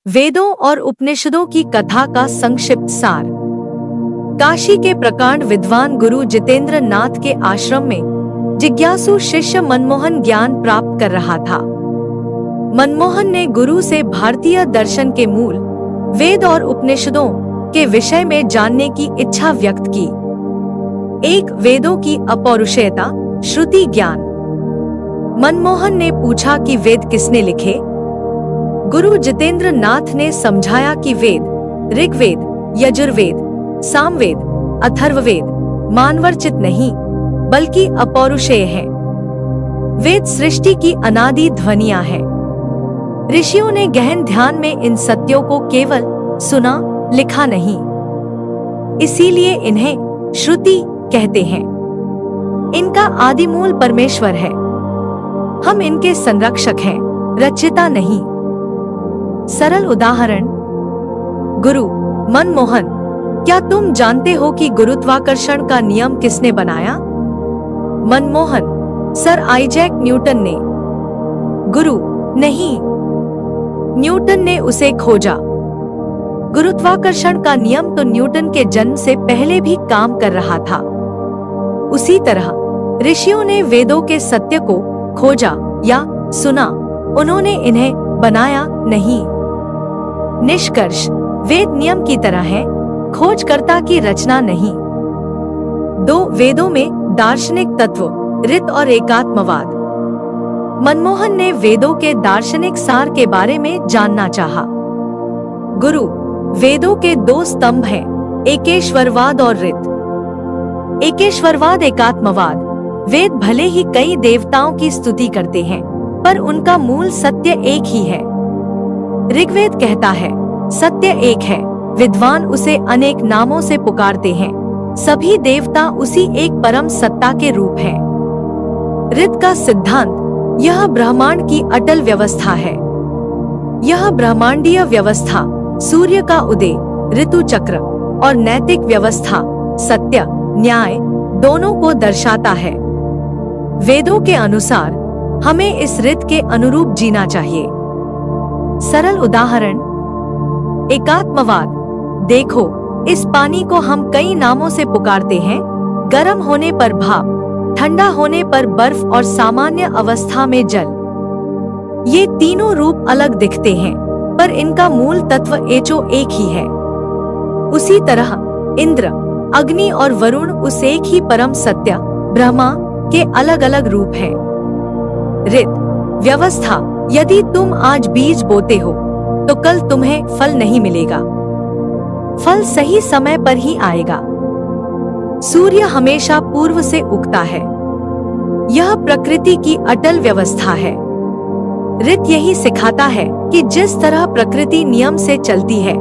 वेदों और उपनिषदों की कथा का संक्षिप्त सार। काशी के प्रकांड विद्वान गुरु जितेंद्र नाथ के आश्रम में जिज्ञासु शिष्य मनमोहन ज्ञान प्राप्त कर रहा था। मनमोहन ने गुरु से भारतीय दर्शन के मूल वेद और उपनिषदों के विषय में जानने की इच्छा व्यक्त की। एक, वेदों की अपौरुषेयता, श्रुति ज्ञान। मनमोहन ने पूछा कि वेद किसने लिखे। गुरु जितेंद्र नाथ ने समझाया कि वेद ऋग्वेद, यजुर्वेद, सामवेद, अथर्ववेद मानवर्चित नहीं बल्कि अपौरुषेय हैं। वेद सृष्टि की अनादि ध्वनियां हैं। ऋषियों ने गहन ध्यान में इन सत्यों को केवल सुना, लिखा नहीं। इसीलिए इन्हें श्रुति कहते हैं। इनका आदिमूल परमेश्वर है। हम इनके संरक्षक हैं, रचयिता नहीं। सरल उदाहरण। गुरु मनमोहन, क्या तुम जानते हो कि गुरुत्वाकर्षण का नियम किसने बनाया? मनमोहन, सर आइजैक न्यूटन ने। गुरु, नहीं, न्यूटन ने उसे खोजा। गुरुत्वाकर्षण का नियम तो न्यूटन के जन्म से पहले भी काम कर रहा था। उसी तरह ऋषियों ने वेदों के सत्य को खोजा या सुना, उन्होंने इन्हें बनाया नहीं। निष्कर्ष, वेद नियम की तरह है, खोजकर्ता की रचना नहीं। 2, वेदों में दार्शनिक तत्व, ऋत और एकात्मवाद। मनमोहन ने वेदों के दार्शनिक सार के बारे में जानना चाहा। गुरु, वेदों के 2 स्तंभ हैं, एकेश्वरवाद और ऋत। एकेश्वरवाद, एकात्मवाद। वेद भले ही कई देवताओं की स्तुति करते हैं, पर उनका मूल सत्य एक ही है। ऋग्वेद कहता है, सत्य एक है, विद्वान उसे अनेक नामों से पुकारते हैं, सभी देवता उसी एक परम सत्ता के रूप हैं। ऋत का सिद्धांत, यह ब्रह्मांड की अटल व्यवस्था है। यह ब्रह्मांडीय व्यवस्था सूर्य का उदय, ऋतु चक्र और नैतिक व्यवस्था, सत्य, न्याय दोनों को दर्शाता है। वेदों के अनुसार हमें इस ऋत के अनुरूप जीना चाहिए। सरल उदाहरण। एकात्मवाद। देखो, इस पानी को हम कई नामों से पुकारते हैं, गर्म होने पर भाप, ठंडा होने पर बर्फ और सामान्य अवस्था में जल। ये तीनों रूप अलग दिखते हैं, पर इनका मूल तत्व एचो एक ही है। उसी तरह इंद्र, अग्नि और वरुण उस एक ही परम सत्य ब्रह्मा के अलग अलग रूप हैं। ऋत व्यवस्था। यदि तुम आज बीज बोते हो तो कल तुम्हें फल नहीं मिलेगा। फल सही समय पर ही आएगा। सूर्य हमेशा पूर्व से उगता है। यह प्रकृति की अटल व्यवस्था है। ऋत यही सिखाता है कि जिस तरह प्रकृति नियम से चलती है,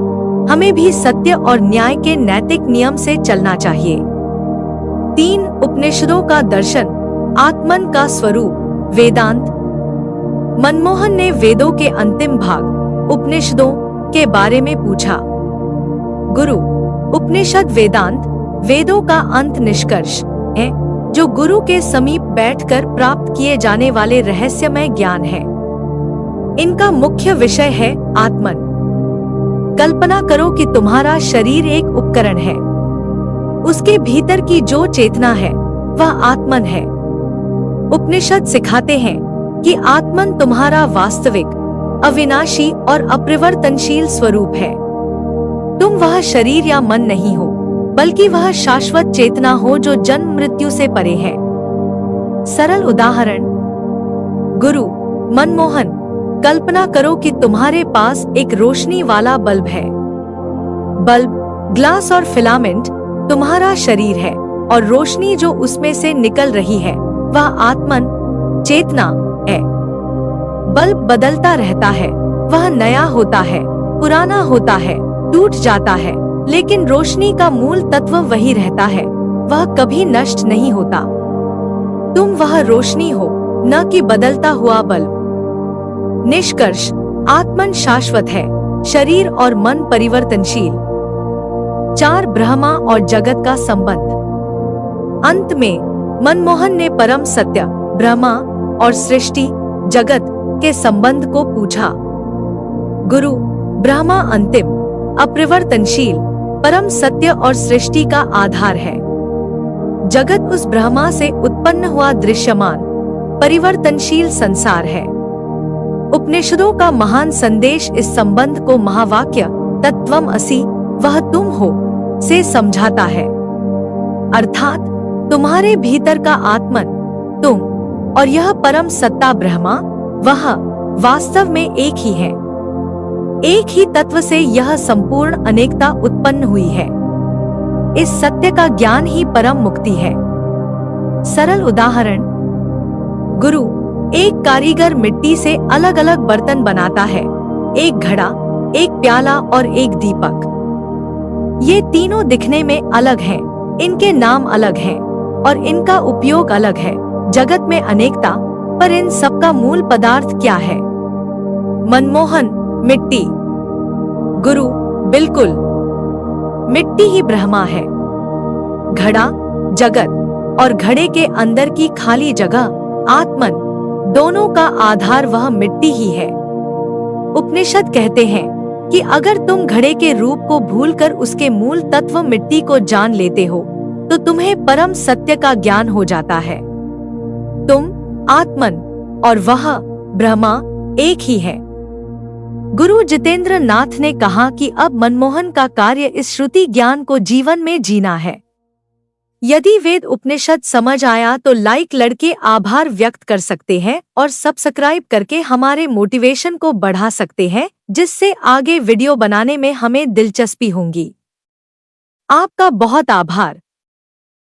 हमें भी सत्य और न्याय के नैतिक नियम से चलना चाहिए। 3, उपनिषदों का दर्शन, आत्मन का स्वरूप, वेदांत। मनमोहन ने वेदों के अंतिम भाग, उपनिषदों के बारे में पूछा। गुरु, उपनिषद वेदांत, वेदों का अंत निष्कर्ष है, जो गुरु के समीप बैठकर प्राप्त किए जाने वाले रहस्यमय ज्ञान है। इनका मुख्य विषय है आत्मन। कल्पना करो कि तुम्हारा शरीर एक उपकरण है। उसके भीतर की जो चेतना है वह आत्मन है। उपनिषद सिखाते हैं कि आत्मन तुम्हारा वास्तविक, अविनाशी और अपरिवर्तनशील स्वरूप है। तुम वह शरीर या मन नहीं हो, बल्कि वह शाश्वत चेतना हो जो जन्म मृत्यु से परे है। सरल उदाहरण। गुरु मनमोहन, कल्पना करो कि तुम्हारे पास एक रोशनी वाला बल्ब है। बल्ब, ग्लास और फिलामेंट तुम्हारा शरीर है, और रोशनी जो उसमें से निकल रही है वह आत्मन, चेतना है। बल्ब बदलता रहता है, वह नया होता है, पुराना होता है, टूट जाता है, लेकिन रोशनी का मूल तत्व वही रहता है, वह कभी नष्ट नहीं होता। तुम वह रोशनी हो, न कि बदलता हुआ बल्ब। निष्कर्ष, आत्मन शाश्वत है, शरीर और मन परिवर्तनशील। 4, ब्रह्मा और जगत का संबंध। अंत में मनमोहन ने परम सत्य ब्रह्मा और सृष्टि जगत के संबंध को पूछा। गुरु, ब्रह्मा अंतिम, अपरिवर्तनशील, परम सत्य और सृष्टि का आधार है। जगत उस ब्रह्मा से उत्पन्न हुआ दृश्यमान, परिवर्तनशील संसार है। उपनिषदों का महान संदेश इस संबंध को महावाक्य तत्वम असि, वह तुम हो, से समझाता है। अर्थात तुम्हारे भीतर का आत्मन, तुम, और यह परम सत्ता ब्रह्मा, वह वास्तव में एक ही है। एक ही तत्व से यह संपूर्ण अनेकता उत्पन्न हुई है। इस सत्य का ज्ञान ही परम मुक्ति है। सरल उदाहरण, गुरु, एक कारीगर मिट्टी से अलग अलग बर्तन बनाता है, एक घड़ा, एक प्याला और एक दीपक। ये तीनों दिखने में अलग हैं, इनके नाम अलग हैं और इनका उपयोग अलग है। जगत में अनेकता, पर इन सबका मूल पदार्थ क्या है? मनमोहन, मिट्टी। गुरु, बिल्कुल, मिट्टी ही ब्रह्मा है। घड़ा, जगत, और घड़े के अंदर की खाली जगह, आत्मन, दोनों का आधार वह मिट्टी ही है। उपनिषद कहते हैं कि अगर तुम घड़े के रूप को भूलकर उसके मूल तत्व मिट्टी को जान लेते हो, तो तुम्हें परम सत्य का ज्ञान हो जाता है। तुम, आत्मन, और वह ब्रह्मा एक ही है। गुरु जितेंद्र नाथ ने कहा कि अब मनमोहन का कार्य इस श्रुति ज्ञान को जीवन में जीना है। यदि वेद उपनिषद समझ आया तो लाइक लड़के आभार व्यक्त कर सकते हैं और सब्सक्राइब करके हमारे मोटिवेशन को बढ़ा सकते हैं, जिससे आगे वीडियो बनाने में हमें दिलचस्पी होगी। आपका बहुत आभार।